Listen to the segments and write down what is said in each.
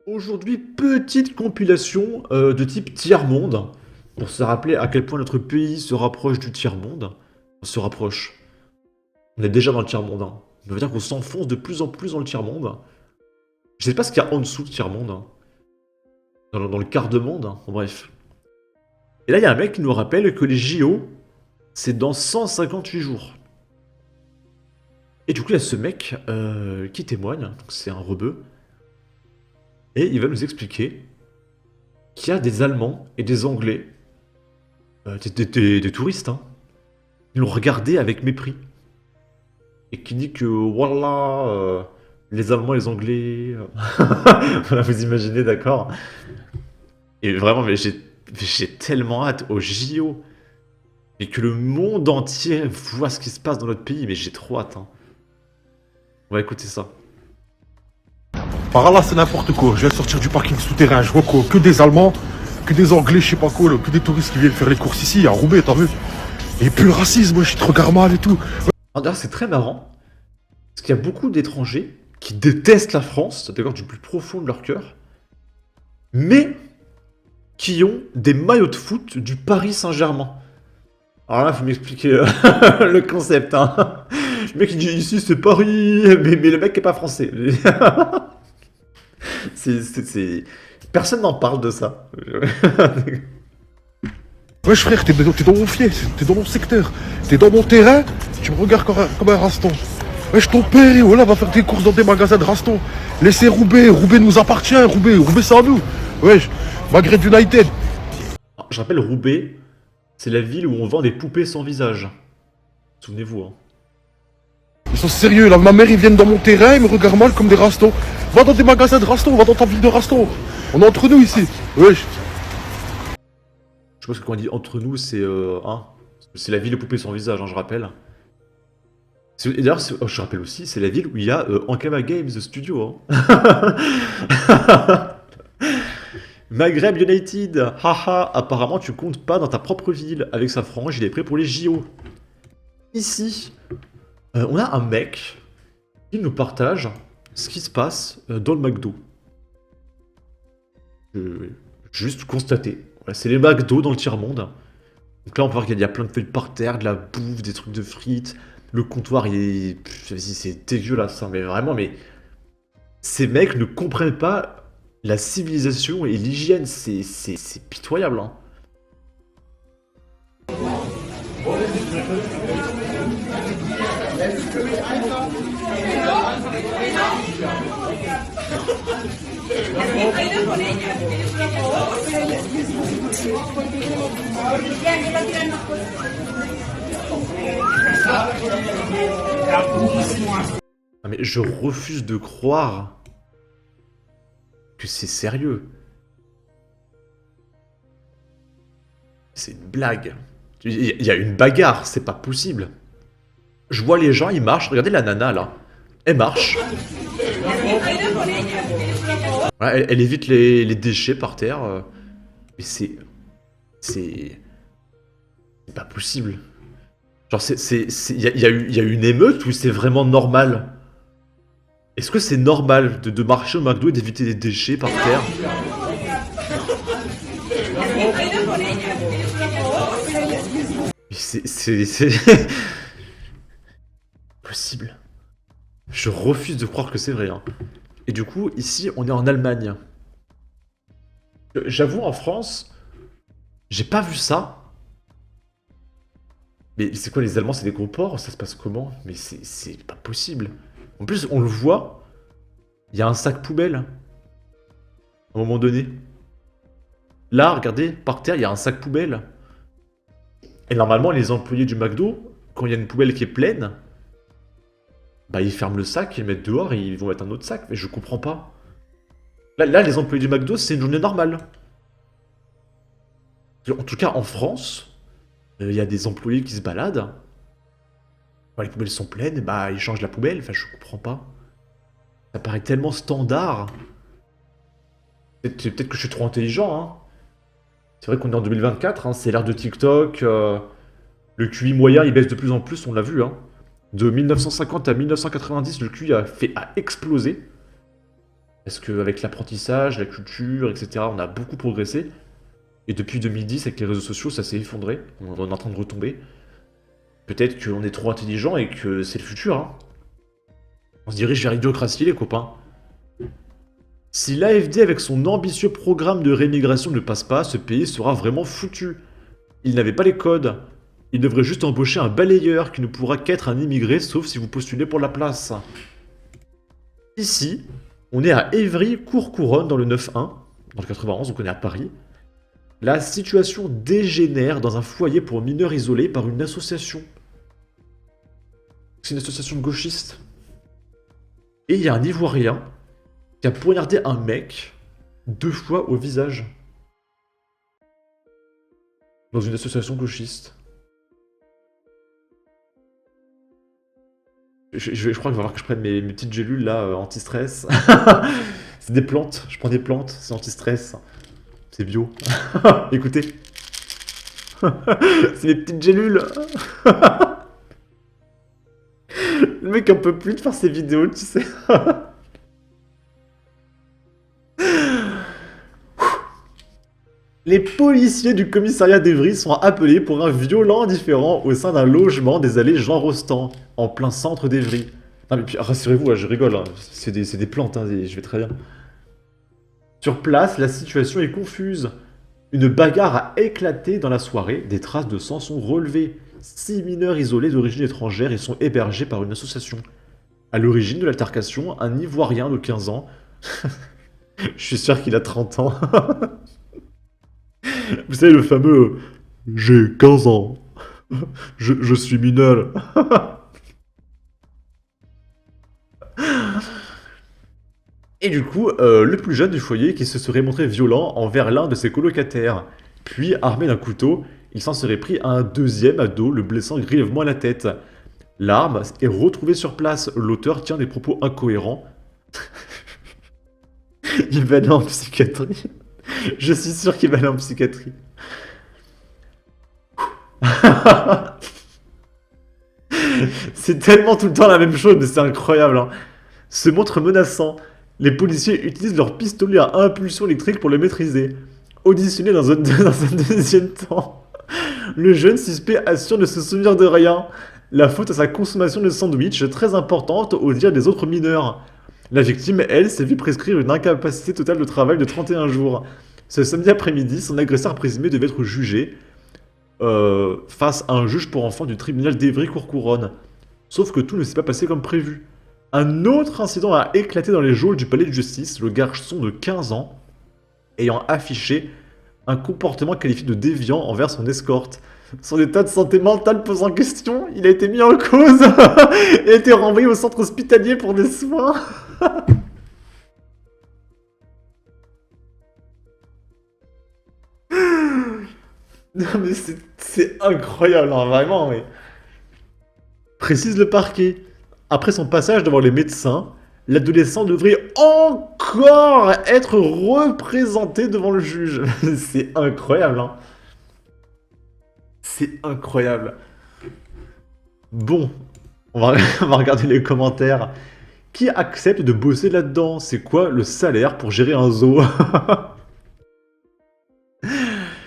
Aujourd'hui, petite compilation de type tiers-monde, pour se rappeler à quel point notre pays se rapproche du tiers-monde. On se rapproche. On est déjà dans le tiers-monde. Hein. Ça veut dire qu'on s'enfonce de plus en plus dans le tiers-monde. Je sais pas ce qu'il y a en dessous du tiers-monde. Hein. Dans le quart de monde. Hein. Bon, bref. Et là, il y a un mec qui nous rappelle que les JO, c'est dans 158 jours. Et du coup, il y a ce mec qui témoigne, donc c'est un rebeu, et il va nous expliquer qu'il y a des Allemands et des Anglais, des touristes, hein, qui l'ont regardé avec mépris. Et qui dit que, voilà, les Allemands et les Anglais... Voilà, vous imaginez, d'accord. Et vraiment, mais j'ai tellement hâte aux JO. Et que le monde entier voit ce qui se passe dans notre pays, mais j'ai trop hâte. Hein. On va écouter ça. Par là, c'est n'importe quoi. Je viens de sortir du parking souterrain. Je vois quoi? Que des Allemands, que des Anglais, je sais pas quoi, là, que des touristes qui viennent faire les courses ici, à Roubaix, t'as vu? Et puis le racisme, moi, je te regarde mal et tout. Alors, d'ailleurs, c'est très marrant, parce qu'il y a beaucoup d'étrangers qui détestent la France, d'accord, du plus profond de leur cœur, mais qui ont des maillots de foot du Paris Saint-Germain. Alors là, faut m'expliquer le concept. Hein. Le mec il dit ici c'est Paris, mais le mec est pas français. Personne n'en parle de ça. Wesh frère, t'es dans mon fief, t'es dans mon secteur, t'es dans mon terrain, tu me regardes comme un raston. Wesh ton père, voilà, va faire des courses dans des magasins de raston. Laissez Roubaix, Roubaix nous appartient, Roubaix c'est à nous. Wesh, Maghreb United. Alors, je rappelle, Roubaix, c'est la ville où on vend des poupées sans visage. Souvenez-vous. Hein. Ils sont sérieux là, ma mère ils viennent dans mon terrain, ils me regardent mal comme des rastons. Va dans des magasins de raston, va dans ta ville de raston. On est entre nous ici. Wesh. Je pense que quand on dit entre nous, c'est hein, c'est la ville aux poupées sans visage, hein, je rappelle. Et d'ailleurs, je rappelle aussi, c'est la ville où il y a Ankama Games Studio. Hein. Maghreb United, haha, apparemment tu comptes pas dans ta propre ville. Avec sa frange, il est prêt pour les JO. Ici, on a un mec qui nous partage ce qui se passe dans le McDo. Juste constater. Voilà, c'est les McDo dans le tiers-monde. Donc là, on peut voir qu'il y a plein de feuilles par terre, de la bouffe, des trucs de frites. Le comptoir, il est... Vas-y, c'est dégueulasse, hein, mais vraiment, mais... Ces mecs ne comprennent pas la civilisation et l'hygiène, c'est pitoyable, hein. Ah, mais je refuse de croire que c'est sérieux. C'est une blague. Il y a une bagarre, c'est pas possible. Je vois les gens, ils marchent. Regardez la nana là. Elle marche. Voilà, elle évite les déchets par terre. Mais c'est pas possible. Genre, il y a eu une émeute ou c'est vraiment normal? Est-ce que c'est normal de marcher au McDo et d'éviter des déchets par terre? Mais c'est possible. Je refuse de croire que c'est vrai. Hein. Et du coup, ici, on est en Allemagne. J'avoue, en France, j'ai pas vu ça. Mais c'est quoi, les Allemands, c'est des gros porcs? Ça se passe comment? Mais c'est pas possible. En plus, on le voit, il y a un sac poubelle. À un moment donné. Là, regardez, par terre, il y a un sac poubelle. Et normalement, les employés du McDo, quand il y a une poubelle qui est pleine, bah ils ferment le sac, ils le mettent dehors et ils vont mettre un autre sac. Mais je comprends pas. Là les employés du McDo, c'est une journée normale. En tout cas, en France, il y a des employés qui se baladent. Quand les poubelles sont pleines, bah ils changent la poubelle. Enfin, je comprends pas. Ça paraît tellement standard. Peut-être que je suis trop intelligent, hein. C'est vrai qu'on est en 2024, hein, c'est l'ère de TikTok. Le QI moyen, il baisse de plus en plus, on l'a vu. Hein. De 1950 à 1990, le QI a explosé. Parce qu'avec l'apprentissage, la culture, etc., on a beaucoup progressé. Et depuis 2010, avec les réseaux sociaux, ça s'est effondré. On est en train de retomber. Peut-être qu'on est trop intelligent et que c'est le futur, hein. On se dirige vers l'idiocratie, les copains. Si l'AFD, avec son ambitieux programme de rémigration, ne passe pas, ce pays sera vraiment foutu. Il n'avait pas les codes. Il devrait juste embaucher un balayeur qui ne pourra qu'être un immigré, sauf si vous postulez pour la place. Ici, on est à Évry-Courcouronnes, dans le 9-1, dans le 91, donc on est à Paris. La situation dégénère dans un foyer pour mineurs isolés par une association. C'est une association de gauchistes. Et il y a un Ivoirien qui a poignardé un mec 2 fois au visage. Dans une association gauchiste. Je crois qu'il va falloir que je prenne mes petites gélules là, anti-stress. C'est des plantes, je prends des plantes, c'est anti-stress. C'est bio. Écoutez. C'est mes petites gélules. Le mec en peut plus de faire ses vidéos, tu sais. Les policiers du commissariat d'Evry sont appelés pour un violent indifférent au sein d'un logement des allées Jean Rostand, en plein centre d'Evry. Non mais puis rassurez-vous, je rigole, hein. C'est des plantes, hein, je vais très bien. Sur place, la situation est confuse. Une bagarre a éclaté dans la soirée, des traces de sang sont relevées. 6 mineurs isolés d'origine étrangère y sont hébergés par une association. À l'origine de l'altercation, un Ivoirien de 15 ans. Je suis sûr qu'il a 30 ans. Vous savez, le fameux « J'ai 15 ans. Je suis mineur. » Et du coup, le plus jeune du foyer qui se serait montré violent envers l'un de ses colocataires. Puis, armé d'un couteau, il s'en serait pris à un deuxième ado, le blessant grièvement à la tête. L'arme est retrouvée sur place. L'auteur tient des propos incohérents. Il va aller en psychiatrie. Je suis sûr qu'il va aller en psychiatrie. C'est tellement tout le temps la même chose, mais c'est incroyable, hein. Se montre menaçant. Les policiers utilisent leur pistolet à impulsion électrique pour le maîtriser. Auditionné dans un deuxième temps. Le jeune suspect assure ne se souvenir de rien. La faute à sa consommation de sandwich, très importante au dire des autres mineurs. La victime, elle, s'est vue prescrire une incapacité totale de travail de 31 jours. Ce samedi après-midi, son agresseur présumé devait être jugé face à un juge pour enfants du tribunal d'Évry-Courcouronnes. Sauf que tout ne s'est pas passé comme prévu. Un autre incident a éclaté dans les geôles du palais de justice, le garçon de 15 ans ayant affiché un comportement qualifié de déviant envers son escorte. Son état de santé mentale pose en question, il a été mis en cause et a été renvoyé au centre hospitalier pour des soins. Non mais c'est incroyable, hein, vraiment. Mais... Précise le parquet. Après son passage devant les médecins, l'adolescent devrait encore être représenté devant le juge. C'est incroyable, hein. C'est incroyable. Bon, on va regarder les commentaires. Qui accepte de bosser là-dedans? C'est quoi le salaire pour gérer un zoo?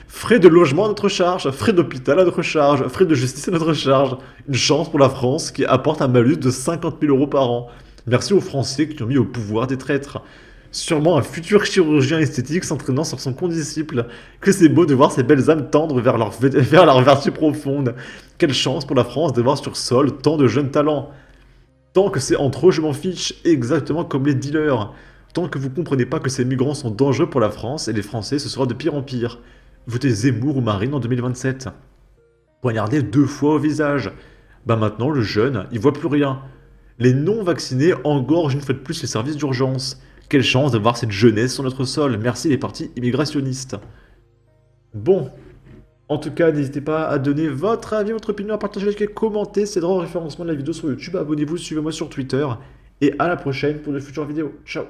Frais de logement à notre charge, frais d'hôpital à notre charge, frais de justice à notre charge. Une chance pour la France qui apporte un malus de 50 000 € par an. Merci aux Français qui ont mis au pouvoir des traîtres. Sûrement un futur chirurgien esthétique s'entraînant sur son condisciple. Que c'est beau de voir ces belles âmes tendre vers leur vertu profonde. Quelle chance pour la France d'avoir sur sol tant de jeunes talents. Tant que c'est entre eux, je m'en fiche, exactement comme les dealers. Tant que vous comprenez pas que ces migrants sont dangereux pour la France et les Français, ce sera de pire en pire. Votez Zemmour ou Marine en 2027. Poignardé 2 fois au visage. Bah maintenant, le jeune, il voit plus rien. Les non-vaccinés engorgent une fois de plus les services d'urgence. Quelle chance d'avoir cette jeunesse sur notre sol. Merci les partis immigrationnistes. Bon. En tout cas, n'hésitez pas à donner votre avis, votre opinion, à partager, liker, commenter. C'est droit au référencement de la vidéo sur YouTube. Abonnez-vous, suivez-moi sur Twitter. Et à la prochaine pour de futures vidéos. Ciao.